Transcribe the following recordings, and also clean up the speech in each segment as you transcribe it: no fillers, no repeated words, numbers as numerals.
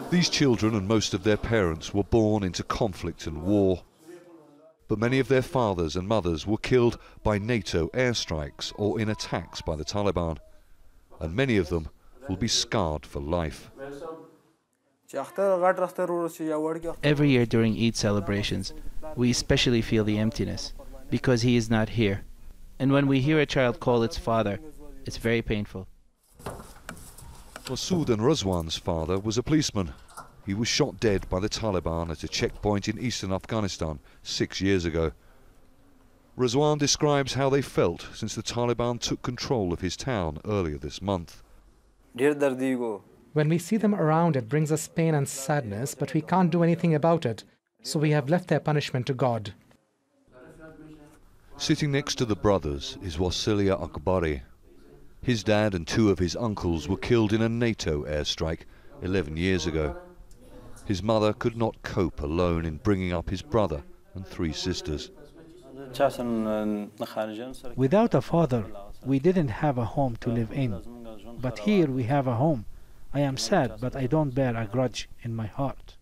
These children and most of their parents were born into conflict and war. But many of their fathers and mothers were killed by NATO airstrikes or in attacks by the Taliban. And many of them will be scarred for life. Every year during Eid celebrations, we especially feel the emptiness because he is not here. And when we hear a child call its father, it's very painful. MASSOUD and Razwan's father was a policeman. He was shot dead by the Taliban at a checkpoint in eastern Afghanistan 6 years ago. Razwan describes how they felt since the Taliban took control of his town earlier this month. When we see them around, it brings us pain and sadness, but we can't do anything about it, so we have left their punishment to God. Sitting next to the brothers is Wasilia Akbari. His dad and 2 of his uncles were killed in a NATO airstrike 11 years ago. His mother could not cope alone in bringing up his brother and 3 sisters. Without a father, we didn't have a home to live in. But here we have a home. I am sad, but I don't bear a grudge in my heart.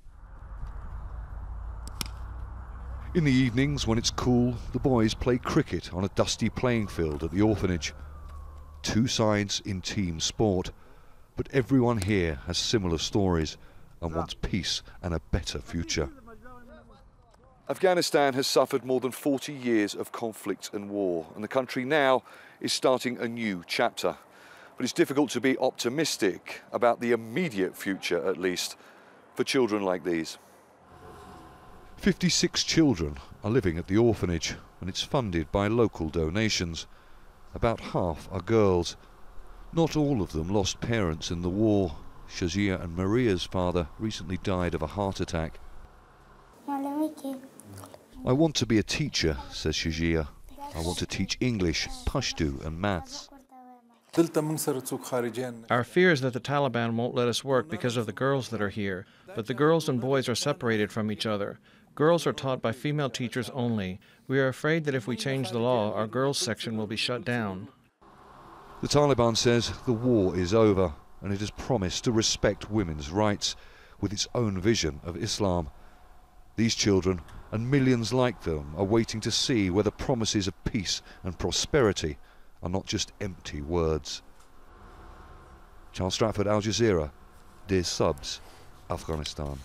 In the evenings, when it's cool, the boys play cricket on a dusty playing field at the orphanage. 2 sides in team sport, but everyone here has similar stories and wants peace and a better future. Afghanistan has suffered more than 40 years of conflict and war, and the country now is starting a new chapter. But it's difficult to be optimistic about the immediate future, at least, for children like these. 56 children are living at the orphanage, and it's funded by local donations. About half are girls. Not all of them lost parents in the war. Jazeera and Maria's father recently died of a heart attack. I want to be a teacher, says Jazeera. I want to teach English, Pashto and maths. Our fear is that the Taliban won't let us work because of the girls that are here, but the girls and boys are separated from each other. Girls are taught by female teachers only. We are afraid that if we change the law, our girls' section will be shut down. The Taliban says the war is over, and it has promised to respect women's rights with its own vision of Islam. These children, and millions like them, are waiting to see whether promises of peace and prosperity are not just empty words. Charles Stratford, Al Jazeera, Dear Subs, Afghanistan.